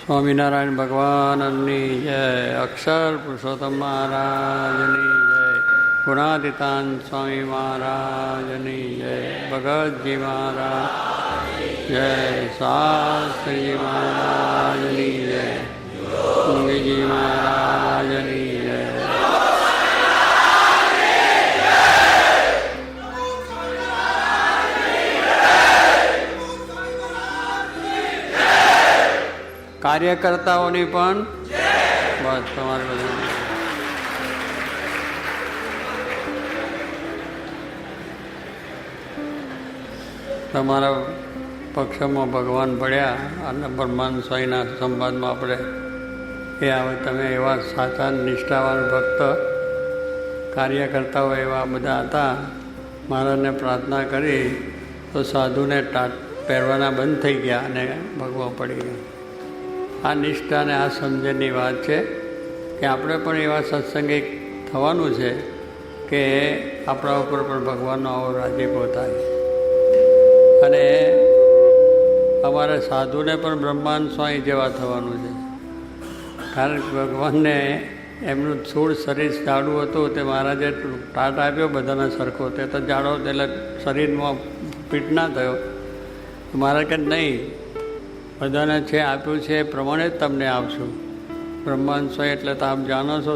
સ્વામિનારાયણ ભગવાનની જય, અક્ષર પુરુષોત્તમ મહારાજની જય, ગુણાતીતાન સ્વામી મહારાજની જય, ભગતજી મહારાજ જય, શાસ્ત્રીજી મહારાજની જય, મુંગીજી મહારાજની જય. કાર્યકર્તાઓની પણ બસ તમારે બધું તમારા પક્ષમાં ભગવાન પડ્યા અને બ્રહ્માંડ સ્વામીના સંવાદમાં આપણે એ આવે તમે એવા સાચા નિષ્ઠાવાન ભક્ત કાર્યકર્તાઓ એવા બધા હતા. મહારાજને પ્રાર્થના કરી તો સાધુને ટાટ પહેરવાના બંધ થઈ ગયા અને ભગવા પડી ગયા. આ નિષ્ઠા અને આ સમજણની વાત છે કે આપણે પણ એવા સત્સંગી થવાનું છે કે આપણા ઉપર પણ ભગવાનનો આવો રાજીપો થાય. અને અમારે સાધુને પણ બ્રહ્માંડ સ્વામી જેવા થવાનું છે. કારણ કે ભગવાનને એમનું સ્થૂળ શરીર જાડું હતું તે મહારાજે ટાટ આપ્યો બધાને સરખો. તે તો જાડો એટલે શરીરમાં ફિટ ના થયો. મહારાજ કે નહીં, બધાને છે આપ્યું છે એ પ્રમાણે જ તમને આપશું. બ્રહ્માંડ સ્વામી એટલે તો આપ જાણો છો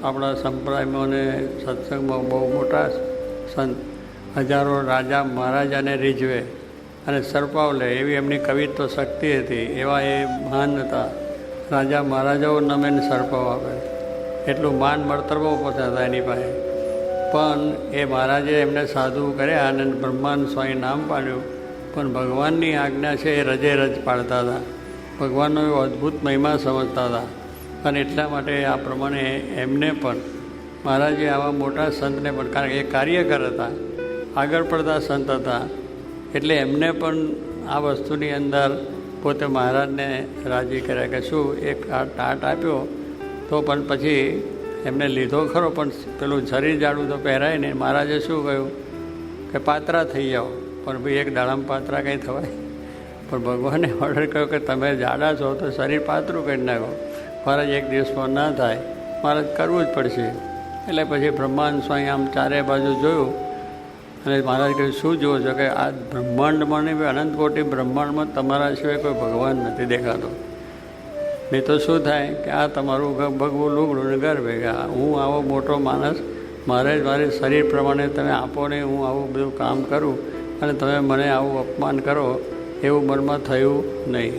આપણા સંપ્રદાયમાં અને સત્સંગમાં બહુ મોટા સંત હજારો રાજા મહારાજાને રીઝવે અને સરપાવ લે એવી એમની કવિત્વ શક્તિ હતી. એવા એ મહાન હતા. રાજા મહારાજાઓ નમે સરપાવ આપે એટલું માન મળતરમાં પોતા હતા એની પાસે. પણ એ મહારાજે એમને સાધુ કર્યા અને બ્રહ્માંડ સ્વામી નામ પાડ્યું. પણ ભગવાનની આજ્ઞા છે એ રજે રજ પાડતા હતા. ભગવાનનો એવો અદ્ભુત મહિમા સમજતા હતા. અને એટલા માટે આ પ્રમાણે એમને પણ મહારાજે આવા મોટા સંતને પણ, કારણ કે એ કાર્યકર હતા, આગળ પડતા સંત હતા, એટલે એમને પણ આ વસ્તુની અંદર પોતે મહારાજને રાજી કર્યા કે શું એક આ ટાટ આપ્યો તો પણ પછી એમને લીધો ખરો, પણ પેલું શરીર જાડું તો પહેરાય ને. મહારાજે શું કહ્યું કે પાત્રા થઈ જાઓ. પણ ભાઈ એક દાડામાં પાત્રા કંઈ થવાય? પણ ભગવાને ઓર્ડર કર્યો કે તમે જાડા છો તો શરીર પાતળું કરી નાખો. મહારાજ એક દિવસમાં ના થાય, મહારાજ કરવું જ પડશે. એટલે પછી બ્રહ્માંડ સ્વામી આમ ચારે બાજુ જોયું અને મહારાજ કહ્યું શું જુઓ છો કે આ બ્રહ્માંડમાં નહીં, અનંત કોટી બ્રહ્માંડમાં તમારા સિવાય કોઈ ભગવાન નથી દેખાતો. નહીં તો શું થાય કે આ તમારું ભગવું લુગડું ને ઘર ભેગા. હું આવો મોટો માણસ, મારે શરીર પ્રમાણે તમે આપો ને હું આવું બધું કામ કરું અને તમે મને આવું અપમાન કરો એવું મનમાં થયું નહીં.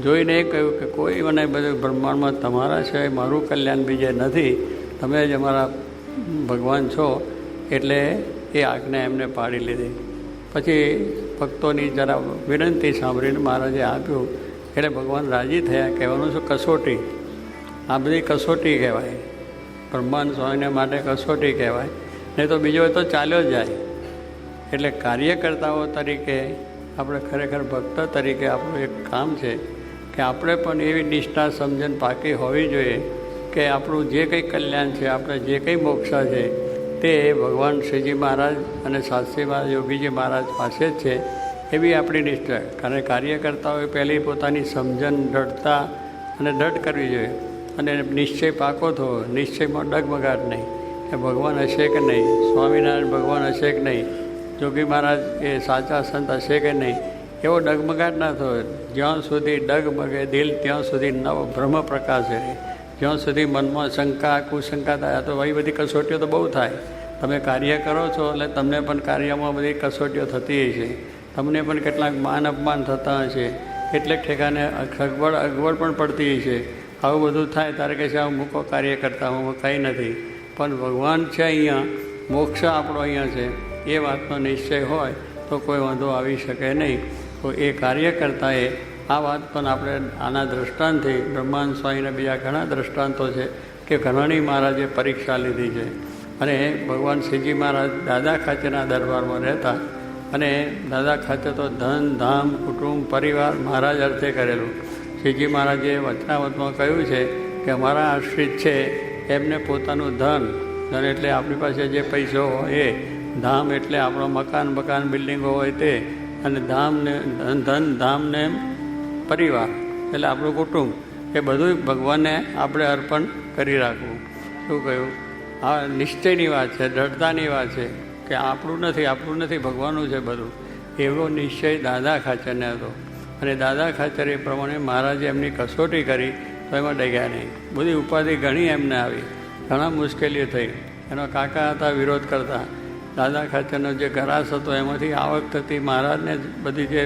જોઈને એ કહ્યું કે કોઈ મને બધું બ્રહ્માંડમાં તમારા સિવાય મારું કલ્યાણ બીજે નથી, તમે જ અમારા ભગવાન છો. એટલે એ આજ્ઞા એમને પાડી લીધી. પછી ભક્તોની જરા વિનંતી સાંભળીને મહારાજે આપ્યું. એટલે ભગવાન રાજી થયા. કહેવાનું શું, કસોટી. આ બધી કસોટી કહેવાય. બ્રહ્માંડ સ્વામીને માટે કસોટી કહેવાય. નહીં તો બીજો તો ચાલ્યો જાય. એટલે કાર્યકર્તાઓ તરીકે આપણે ખરેખર ભક્ત તરીકે આપણું એક કામ છે કે આપણે પણ એવી નિષ્ઠા સમજણ પાકી હોવી જોઈએ કે આપણું જે કંઈ કલ્યાણ છે, આપણે જે કંઈ મોક્ષા છે તે ભગવાન શ્રીજી મહારાજ અને શાસ્ત્રી મહારાજ, યોગીજી મહારાજ પાસે જ છે. એવી આપણી નિષ્ઠા. કારણ કાર્યકર્તાઓએ પહેલી પોતાની સમજણ દૃઢતા અને દૃઢ કરવી જોઈએ અને નિશ્ચય પાકો થવો. નિશ્ચયમાં ડગમગાટ નહીં કે ભગવાન હશે કે નહીં, સ્વામિનારાયણ ભગવાન હશે કે નહીં, જોગી મહારાજ એ સાચા સંત હશે કે નહીં, એવો ડગમગાટ ના થયો. જ્યાં સુધી ડગમગે દિલ ત્યાં સુધી નવ બ્રહ્મ પ્રકાશે. જ્યાં સુધી મનમાં શંકા કુશંકા થાય તો આવી બધી કસોટીઓ તો બહુ થાય. તમે કાર્ય કરો છો એટલે તમને પણ કાર્યમાં બધી કસોટીઓ થતી હશે. તમને પણ કેટલાક માન અપમાન થતા હશે, કેટલેક ઠેકાને અગવડ પણ પડતી હશે. આવું બધું થાય ત્યારે કે છે આ મૂકો કાર્ય કરતા હું કંઈ નથી, પણ ભગવાન છે અહીંયા, મોક્ષ આપણો અહીંયા છે એ વાતનો નિશ્ચય હોય તો કોઈ વાંધો આવી શકે નહીં. તો એ કાર્યકર્તાએ આ વાત પણ આપણે આના દૃષ્ટાંતથી બ્રહ્માંડ સ્વામીના બીજા ઘણા દૃષ્ટાંતો છે કે ઘણાની મહારાજે પરીક્ષા લીધી છે. અને ભગવાન શ્રીજી મહારાજ દાદા ખાચરના દરબારમાં રહેતા. અને દાદા ખાચર તો ધન ધામ કુટુંબ પરિવાર મહારાજ અર્થે કરેલું. શ્રીજી મહારાજે વચનાવતમાં કહ્યું છે કે અમારા આશ્રિત છે એમને પોતાનું ધન એટલે આપણી પાસે જે પૈસો હોય એ, ધામ એટલે આપણો મકાન બિલ્ડિંગો હોય તે, અને ધામને ધન ધામને પરિવાર એટલે આપણું કુટુંબ, એ બધું ભગવાનને આપણે અર્પણ કરી રાખવું. શું કહ્યું? આ નિશ્ચયની વાત છે, દ્રઢતાની વાત છે કે આપણું નથી ભગવાનનું છે બધું. એવો નિશ્ચય દાદા ખાચરને હતો. અને દાદા ખાચર એ પ્રમાણે મહારાજે એમની કસોટી કરી તો એમાં ડગ્યા નહીં. બધી ઉપાધિ ઘણી એમને આવી, ઘણા મુશ્કેલીઓ થઈ. એનો કાકા હતા, વિરોધ કરતા. દાદા ખાચરનો જે ગરાસ હતો એમાંથી આવક થતી, મહારાજને બધી જે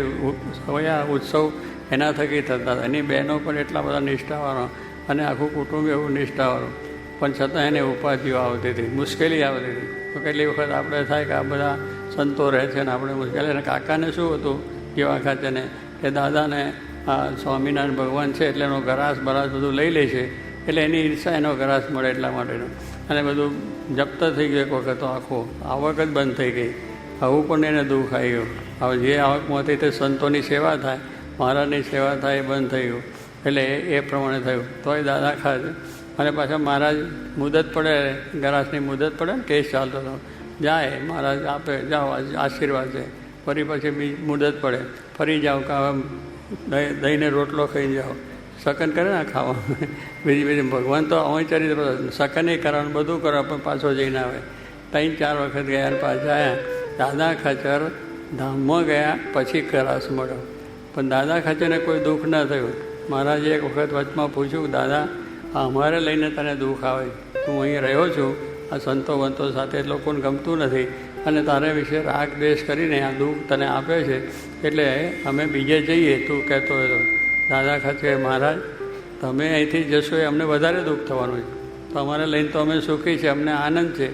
સવયા ઉત્સવ એના થકી થતા હતા. એની બહેનો પણ એટલા બધા નિષ્ઠાવાળો અને આખું કુટુંબ એવું નિષ્ઠાવાળું, પણ છતાં એને ઉપાધિઓ આવતી હતી, મુશ્કેલી આવતી હતી. તો કેટલી વખત આપણે થાય કે આ બધા સંતો રહે છે ને આપણે મુશ્કેલી. અને કાકાને શું હતું જેવા ખાચરને કે દાદાને આ સ્વામિનારાયણ ભગવાન છે એટલે એનો ગરાસ બરાસ બધું લઈ લે છે, એટલે એની ઈર્ષા એનો ગરાસ મળે એટલા માટેનો. અને બધું જપ્ત થઈ ગયું એક વખત, તો આખો આવક જ બંધ થઈ ગઈ. આવું પણ એને દુઃખ આવી ગયું. હવે જે આવકમાંથી તે સંતોની સેવા થાય, મહારાજની સેવા થાય, એ બંધ થઈ ગયું. એટલે એ પ્રમાણે થયું. તોય દાદા ખાચર અને પાછા મહારાજ મુદત પડે, ગરાસની મુદત પડે ને, કેસ ચાલતો હતો, જાય મહારાજ આપે, જાઓ આશીર્વાદ છે. ફરી પછી મુદત પડે, ફરી જાઓ કે હવે દહીંને રોટલો ખાઈ જાઓ, સકન કરે ને ખાવા. બીજી ભગવાન તો અમે ચરિત્ર સકન કરવાનું બધું કરો, પણ પાછો જઈને આવે. 3-4 વખત ગયા, પાછા આવ્યા. દાદા ખાચર ધામમાં ગયા પછી ગરાસ મળ્યો, પણ દાદા ખાચરને કોઈ દુઃખ ન થયું. મહારાજે એક વખત વચમાં પૂછ્યું, દાદા અમારે લઈને તને દુઃખ આવે, હું અહીં રહ્યો છું, આ સંતો વંતો સાથે લોકોને ગમતું નથી અને તારે વિશે રાગ દ્વેષ કરીને આ દુઃખ તને આપે છે, એટલે અમે બીજે જઈએ તું કહેતો હોય તો. દાદા ખાચર, મહારાજ તમે અહીંથી જશો એ અમને વધારે દુઃખ થવાનું છે. તો અમારે લઈને તો અમે સુખી છે, અમને આનંદ છે,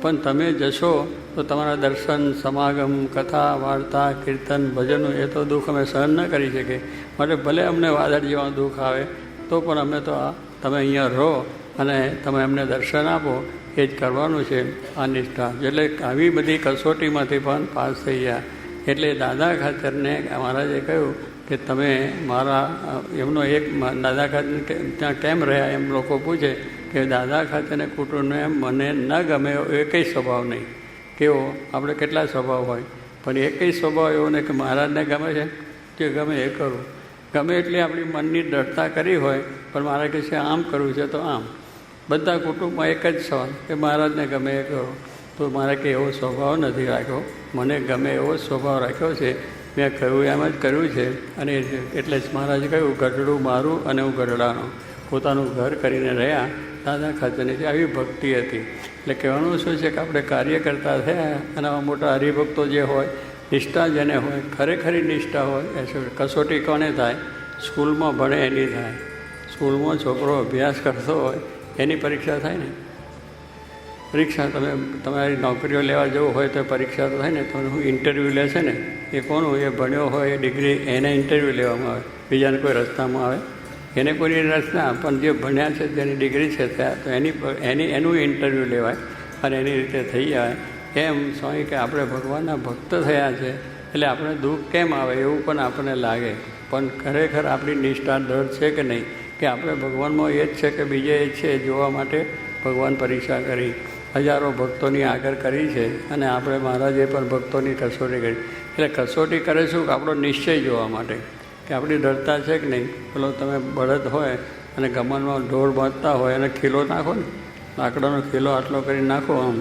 પણ તમે જશો તો તમારા દર્શન, સમાગમ, કથા, વાર્તા, કીર્તન, ભજનનું એ તો દુઃખ અમે સહન ન કરી શકીએ. માટે ભલે અમને વાદળ જેવા દુઃખ આવે તો પણ અમે તો તમે અહીંયા રહો અને તમે અમને દર્શન આપો, એ જ કરવાનું છે આ નિષ્ઠા. એટલે આવી બધી કસોટીમાંથી પણ પાસ થઈ ગયા. એટલે દાદા ખાચરને મહારાજે કહ્યું કે તમે મારા એમનો એક દાદા ખાચર ત્યાં કેમ રહ્યા એમ લોકો પૂછે કે દાદા ખાચરને કુટુંબને એમ મને ન ગમે એ કંઈ સ્વભાવ નહીં. કેવો આપણે કેટલા સ્વભાવ હોય, પણ એ કંઈ સ્વભાવ એવો નહીં કે મહારાજને ગમે છે જે ગમે એ કરું. ગમે એટલી આપણી મનની દ્રઢતા કરી હોય, પણ મારે કહે છે આમ કરવું છે તો આમ. બધા કુટુંબમાં એક જ સવાલ કે મહારાજને ગમે એ કરો. તો મારે કંઈ એવો સ્વભાવ નથી રાખ્યો, મને ગમે એવો સ્વભાવ રાખ્યો છે. મેં કહ્યું એમ જ કર્યું છે. અને એટલે જ મહારાજે કહ્યું, ગઢડું મારું અને હું ગઢડાનો. પોતાનું ઘર કરીને રહ્યા દાદા ખાચરની. આવી ભક્તિ હતી. એટલે કહેવાનું શું છે કે આપણે કાર્ય કરતા થયા અને આવા મોટા હરિભક્તો જે હોય, નિષ્ઠા જેને હોય, ખરેખરી નિષ્ઠા હોય, એ કસોટી કોને થાય? સ્કૂલમાં ભણે એની થાય. સ્કૂલમાં છોકરો અભ્યાસ કરતો હોય એની પરીક્ષા થાય ને. પરીક્ષા તમારી નોકરીઓ લેવા જવું હોય તો પરીક્ષા તો થાય ને. તમે ઇન્ટરવ્યૂ લે છે ને, એ કોનું? એ ભણ્યો હોય, એ ડિગ્રી, એને ઇન્ટરવ્યૂ લેવામાં આવે. બીજાને કોઈ રસ્તામાં આવે એને કોઈની રસ્તા, પણ જે ભણ્યા છે જેની ડિગ્રી છે ત્યાં તો એનું ઇન્ટરવ્યૂ લેવાય અને એની રીતે થઈ જાય. એમ સ્વામી કે આપણે ભગવાનના ભક્ત થયા છે એટલે આપણે દુઃખ કેમ આવે એવું પણ આપણને લાગે. પણ ખરેખર આપણી નિષ્ઠા દ્રઢ છે કે નહીં, કે આપણે ભગવાનમાં એ જ છે કે બીજે એ છે જોવા માટે ભગવાન પરીક્ષા કરી, હજારો ભક્તોની આગળ કરી છે. અને આપણે મહારાજે પણ ભક્તોની કસોટી કરી. એટલે કસોટી કરે શું? કે આપણો નિશ્ચય જોવા માટે કે આપણી દ્રઢતા છે કે નહીં. પેલો તમે બળદ હોય અને ગમનમાં ઢોર બાંધતા હોય અને ખીલો નાખો ને, લાકડાનો ખીલો આટલો કરીને નાખો આમ,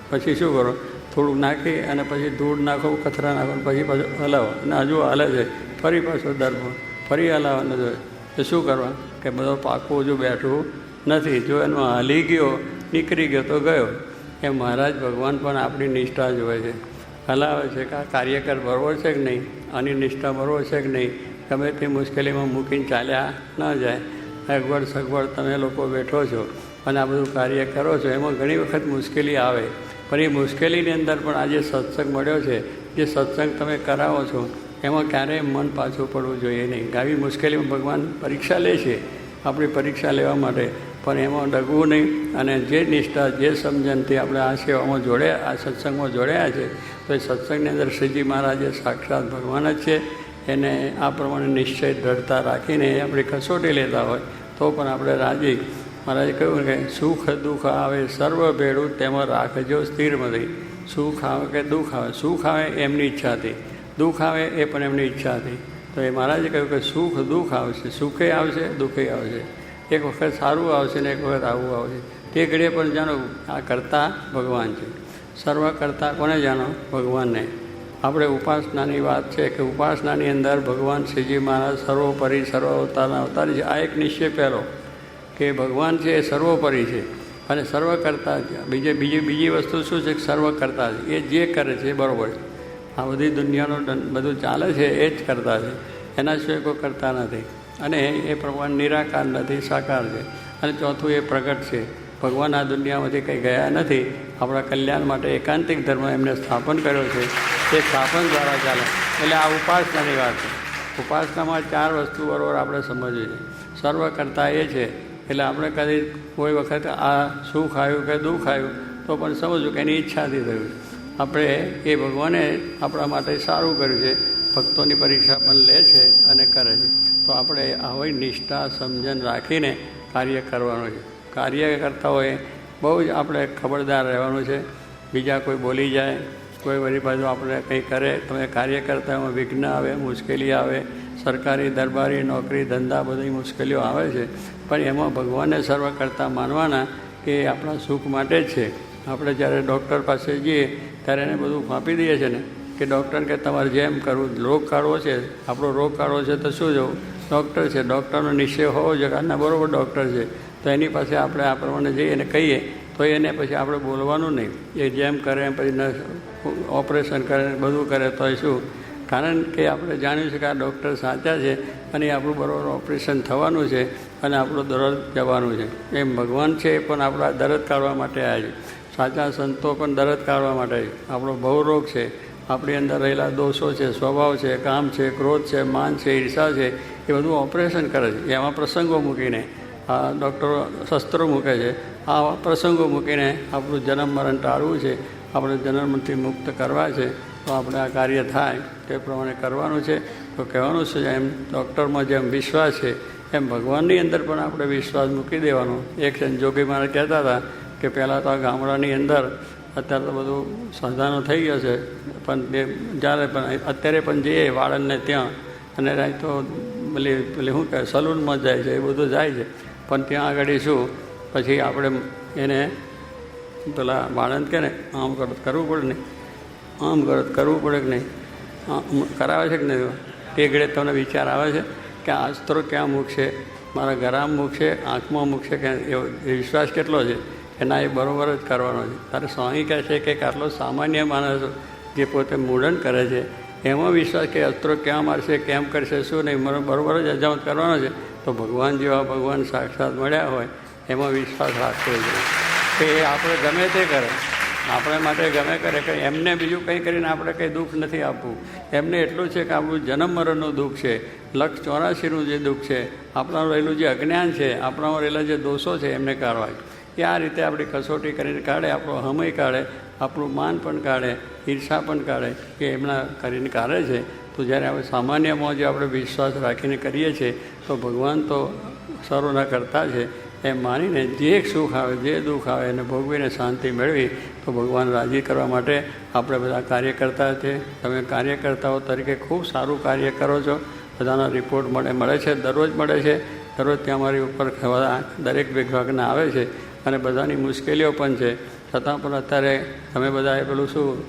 પછી શું કરો? થોડુંક નાખી અને પછી ધૂળ નાખો, કચરા નાખો, પછી પાછું હલાવો અને હજુ હાલે છે, ફરી પાછો દરબો ફરી હલાવવાનો જોઈએ. તો શું કરવા? કે બધો પાકું હજુ બેઠું નથી. જો એનો હાલી ગયો, નીકળી ગયો તો ગયો. એ મહારાજ ભગવાન પણ આપણી નિષ્ઠા જોવે છે, હલાવે છે કે આ કાર્યકર બરોબર છે કે નહીં, આની નિષ્ઠા બરોબર છે કે નહીં. ગમે તે મુશ્કેલીમાં મૂકીને ચાલ્યા ન જાય. અગવડ સગવડ તમે લોકો બેઠો છો અને આ બધું કાર્ય કરો છો, એમાં ઘણી વખત મુશ્કેલી આવે. પણ એ મુશ્કેલીની અંદર પણ આ જે સત્સંગ મળ્યો છે, જે સત્સંગ તમે કરાવો છો, એમાં ક્યારેય મન પાછું પડવું જોઈએ નહીં. આવી મુશ્કેલીમાં ભગવાન પરીક્ષા લે છે આપણી પરીક્ષા લેવા માટે, પણ એમાં ડગવું નહીં. અને જે નિષ્ઠા, જે સમજણથી આપણે આ સેવામાં જોડ્યા, આ સત્સંગમાં જોડ્યા છે, તો એ સત્સંગની અંદર શ્રીજી મહારાજે સાક્ષાત ભગવાન જ છે. એને આ પ્રમાણે નિશ્ચય દ્રઢતા રાખીને આપણી કસોટી લેતા હોય તો પણ આપણે રાજી. મહારાજે કહ્યું કે સુખ દુઃખ આવે સર્વ ભેળું તેમાં રાખજો સ્થિરમતી. સુખ આવે કે દુઃખ આવે, સુખ આવે એમની ઈચ્છાથી, દુઃખ આવે એ પણ એમની ઈચ્છાથી. તો એ મહારાજે કહ્યું કે સુખ દુઃખ આવશે, સુખે આવશે દુઃખે આવશે, એક વખત સારું આવશે ને એક વખત આવું આવશે. તે ઘડીએ પણ જાણો આ કરતા ભગવાન છે. સર્વ કરતા કોને જાણો? ભગવાનને. આપણે ઉપાસનાની વાત છે કે ઉપાસનાની અંદર ભગવાન શ્રીજી મહારાજ સર્વોપરી સર્વ અવતારના અવતારી છે. આ એક નિશ્ચય પહેલો કે ભગવાન છે એ સર્વોપરી છે અને સર્વ કરતા છે. બીજી વસ્તુ શું છે કે સર્વ કરતા છે. એ જે કરે છે એ બરાબર છે. આ બધી દુનિયાનું બધું ચાલે છે એ જ કરતા છે, એના સિવાય કોઈ કરતા નથી. અને એ ભગવાન નિરાકાર નથી, સાકાર છે. અને ચોથું એ પ્રગટ છે. ભગવાન આ દુનિયામાંથી કંઈ ગયા નથી, આપણા કલ્યાણ માટે એકાંતિક ધર્મ એમને સ્થાપન કર્યો છે, એ સ્થાપન દ્વારા ચાલે. એટલે આ ઉપાસનાની વાત છે. ઉપાસનામાં 4 વસ્તુ બરાબર આપણે સમજવી છે. સર્વ કરતા એ છે એટલે આપણે કદી કોઈ વખત આ સુખ આવ્યું કે દુઃખ આવ્યું તો પણ સમજવું કે એની ઈચ્છાથી થયું. આપણે એ ભગવાને આપણા માટે સારું કર્યું છે, ભક્તોની પરીક્ષા પણ લે છે અને કરે છે. તો આપણે આવી નિષ્ઠા સમજણ રાખીને કાર્ય કરવાનું છે. કાર્ય કરતા હોય બહુ જ આપણે ખબરદાર રહેવાનું છે. બીજા કોઈ બોલી જાય, કોઈ વળી બાજુ આપણે કંઈ કરે, તમે કાર્ય કરતા એમાં વિઘ્ન આવે, મુશ્કેલી આવે, સરકારી દરબારી નોકરી ધંધા બધી મુશ્કેલીઓ આવે છે. પણ એમાં ભગવાનને સર્વ કરતા માનવાના કે આપણા સુખ માટે જ છે. આપણે જ્યારે ડૉક્ટર પાસે જઈએ ત્યારે એને બધું આપી દઈએ છીએ ને કે ડૉક્ટર કે તમારે જેમ કરવું, રોગ કાઢવો છે, આપણો રોગ કાઢવો છે તો શું જવું? ડૉક્ટર છે, ડૉક્ટરનો નિશ્ચય હોવો જોઈએ કે આના બરાબર ડૉક્ટર છે. તો એની પાસે આપણે આ પ્રમાણે જઈએ અને કહીએ તો એને પછી આપણે બોલવાનું નહીં. એ જેમ કરે એમ પછી ઓપરેશન કરે બધું કરે તો એ શું? કારણ કે આપણે જાણ્યું છે કે આ ડૉક્ટર સાચા છે અને આપણું બરાબર ઓપરેશન થવાનું છે અને આપણું દરદ જવાનું છે. એમ ભગવાન છે એ પણ આપણા દરદ કાઢવા માટે આવ્યા છે. સાચા સંતો પણ દરદ કાઢવા માટે. આપણો ભવરોગ છે, આપણી અંદર રહેલા દોષો છે, સ્વભાવ છે, કામ છે, ક્રોધ છે, માન છે, ઈર્ષા છે, એ બધું ઓપરેશન કરે છે. એમાં પ્રસંગો મૂકીને આ ડૉક્ટરો શસ્ત્રો મૂકે છે. આ પ્રસંગો મૂકીને આપણું જન્મ મરણ ટાળવું છે, આપણે જન્મથી મુક્ત કરવા છે. તો આપણે આ કાર્ય થાય તે પ્રમાણે કરવાનું છે. તો કહેવાનું છે એમ ડૉક્ટરમાં જેમ વિશ્વાસ છે એમ ભગવાનની અંદર પણ આપણે વિશ્વાસ મૂકી દેવાનો. એક સંજોગી મારે કહેતા હતા કે પહેલાં તો આ ગામડાની અંદર અત્યારે તો બધું સાધનો થઈ ગયો છે, પણ જ્યારે પણ અત્યારે પણ જઈએ વાળંદને ત્યાં અને તો પેલી શું કહે સલૂનમાં જાય છે, એ બધું જાય છે. પણ ત્યાં આગળ શું પછી આપણે એને પેલા વાળંદ કે ને આમ કરવું પડે ને, આમ કરવું પડે કે નહીં, કરાવે છે કે નહીં? તે ઘડે તમને વિચાર આવે છે કે આ અસ્ત્રો ક્યાં મૂકશે, મારા ગરામ મૂકશે, આંખમાં મૂકશે, કે એવો વિશ્વાસ કેટલો છે કે ના એ બરાબર જ કરવાનો છે. તારે સ્વામી કહે છે કે આટલો સામાન્ય માણસ જે પોતે મૂડન કરે છે એમાં વિશ્વાસ કે અસ્ત્રો ક્યાં મારશે, કેમ કરશે, શું નહીં, બરાબર જ અજામત કરવાનો છે. તો ભગવાન જેવા ભગવાન સાક્ષાત મળ્યા હોય એમાં વિશ્વાસ રાખવો જોઈએ કે એ આપણે ગમે તે કરે, આપણે માટે ગમે કરે કે એમને બીજું કંઈ કરીને આપણે કંઈ દુઃખ નથી આપવું. એમને એટલું છે કે આપણું જન્મ મરણનું દુઃખ છે, 184નું જે દુઃખ છે, આપણામાં રહેલું જે અજ્ઞાન છે, આપણામાં રહેલા જે દોષો છે એમને કાઢવા. એ આ રીતે આપણી કસોટી કરીને કાઢે, આપણો હમય કાઢે, આપણું માન પણ કાઢે, ઈર્ષા પણ કાઢે કે એમના કરીને કાઢે છે. તો જ્યારે આપણે સામાન્યમાં જે આપણે વિશ્વાસ રાખીને કરીએ છીએ તો ભગવાન તો સર્વના કરતા છે એમ માનીને જે સુખ આવે જે દુઃખ આવે એને ભોગવીને શાંતિ મેળવી તો ભગવાન રાજી કરવા માટે આપણે બધા કાર્ય કરતા છીએ. તમે કાર્યકર્તાઓ તરીકે ખૂબ સારું કાર્ય કરો છો. બધાના રિપોર્ટ મળે છે, દરરોજ મળે છે. દરરોજ ત્યાં મારી ઉપર દરેક વિભાગના આવે છે અને બધાની મુશ્કેલીઓ પણ છે. છતાં પણ અત્યારે તમે બધાએ પેલું શું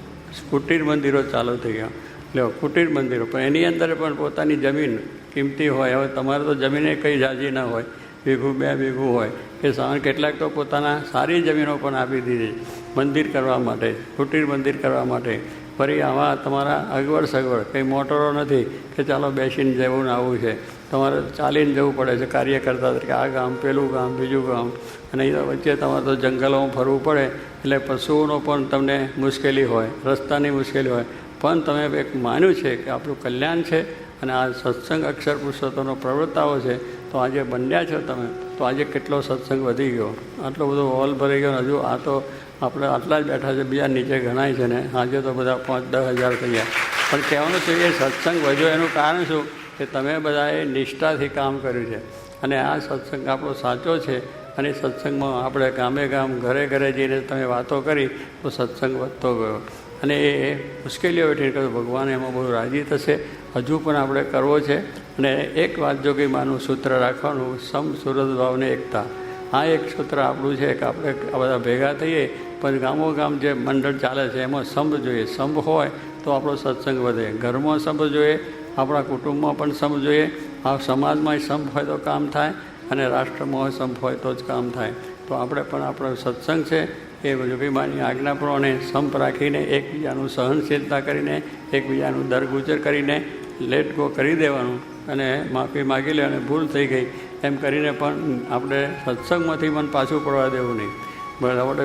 કુટીર મંદિરો ચાલુ થઈ ગયા, લ્યો કુટીર મંદિરો, પણ એની અંદર પણ પોતાની જમીન કિંમતી હોય. હવે તમારે તો જમીને કંઈ જાજી ના હોય, વીઘું 2 વીઘું હોય કે કેટલાક તો પોતાના સારી જમીનો પણ આપી દીધી મંદિર કરવા માટે, કુટીર મંદિર કરવા માટે. ફરી આવા તમારા અગવડ સગવડ કંઈ મોટરો નથી કે ચાલો બેસીને જવું ને આવું છે, તમારે ચાલીને જવું પડે છે કાર્ય કરતા તરીકે. આ ગામ, પેલું ગામ, બીજું ગામ, અને એ વચ્ચે તમારે તો જંગલોમાં ફરવું પડે એટલે પશુઓનો પણ તમને મુશ્કેલી હોય, રસ્તાની મુશ્કેલી હોય. પણ તમે એક માન્યું છે કે આપણું કલ્યાણ છે અને આ સત્સંગ અક્ષર પુરુષોત્તમનો પ્રવૃત્તાઓ છે તો આજે બન્યા છો તમે. તો આજે કેટલો સત્સંગ વધી ગયો, આટલો બધો હોલ ભરી ગયો. હજુ આ તો આપણે આટલા જ બેઠા છે, બીજા નીચે ગણાય છે ને આજે તો બધા 5-10 હજાર થઈ ગયા. પણ કહેવાનું છે એ સત્સંગ વધ્યો એનું કારણ શું કે તમે બધાએ નિષ્ઠાથી કામ કર્યું છે અને આ સત્સંગ આપણો સાચો છે. અને સત્સંગમાં આપણે ગામે ગામ ઘરે ઘરે જઈને તમે વાતો કરી તો સત્સંગ વધતો ગયો અને એ મુશ્કેલીઓ વેઠીને કહ્યું ભગવાન એમાં બહુ રાજી થશે, હજુ પણ આપણે કરવો છે. અને એક વાત જોગી માનું સૂત્ર રાખવાનું, સમ સુરત ભાવને એકતા. આ એક સૂત્ર આપણું છે કે આપણે આ બધા ભેગા થઈએ, પણ ગામોગામ જે મંડળ ચાલે છે એમાં સંપ જોઈએ. સંપ હોય તો આપણો સત્સંગ વધે. ઘરમાં સંપ જોઈએ, આપણા કુટુંબમાં પણ સંપ જોઈએ, આ સમાજમાં સંપ હોય તો કામ થાય, અને રાષ્ટ્રમાં સંપ હોય તો જ કામ થાય. તો આપણે પણ આપણો સત્સંગ છે એ જોગીમાની આજ્ઞા પ્રમાણે સંપ રાખીને એકબીજાનું સહનશીલતા કરીને એકબીજાનું દરગુજર કરીને લેટ ગો કરી દેવાનું અને માફી માગી લે અને ભૂલ થઈ ગઈ એમ કરીને પણ આપણે સત્સંગમાંથી મન પાછું પડવા દેવું નહીં. આપણે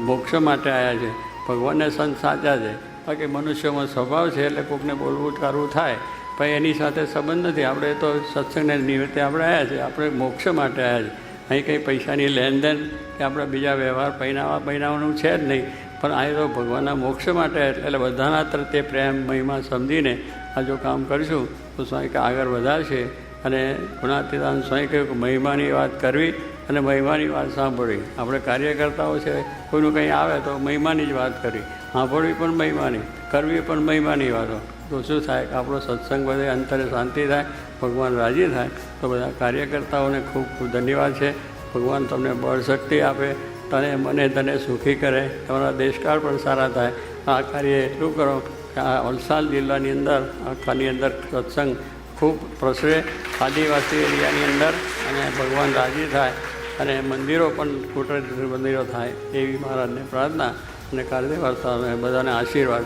મોક્ષ માટે આવ્યા છે, ભગવાનને સંત સાચા છે. બાકી મનુષ્યમાં સ્વભાવ છે એટલે કોઈકને બોલવું કરવું થાય, પણ એની સાથે સંબંધ નથી. આપણે તો સત્સંગને નિમિત્તે આપણે આવ્યા છીએ, આપણે મોક્ષ માટે આવ્યા છીએ. અહીં કંઈ પૈસાની લેનદેન કે આપણે બીજા વ્યવહાર પહેરાવાનું છે જ નહીં, પણ આ તો ભગવાનના મોક્ષ માટે. એટલે બધાના તે પ્રેમ મહિમા સમજીને આ જો કામ કરીશું તો સ્વામી કે આગળ વધારશે. અને ગુણાતીતાન સ્વામી કહ્યું કે મહિમાની વાત કરવી અને મહિમાની વાત સાંભળવી. આપણે કાર્યકર્તાઓ છે, કોઈનું કંઈ આવે તો મહિમાની જ વાત કરવી, સાંભળવી પણ મહિમાની, કરવી પણ મહિમાની વાતો. તો શું થાય કે આપણો સત્સંગ બધે અંતરે શાંતિ થાય, ભગવાન રાજી થાય. તો બધા કાર્યકર્તાઓને ખૂબ ખૂબ ધન્યવાદ છે. ભગવાન તમને બળ શક્તિ આપે, મને તને સુખી કરે, તમારા દેશકાળ પણ સારા થાય. આ કાર્ય એટલું કરો કે આ વલસાડ જિલ્લાની અંદર આખાની અંદર સત્સંગ ખૂબ પ્રસરે, આદિવાસી એરિયાની અંદર, અને ભગવાન રાજી થાય અને મંદિરો પણ કુટરતી મંદિરો થાય એવી મહારાજને પ્રાર્થના અને કાર્યકર્તાઓને બધાને આશીર્વાદ.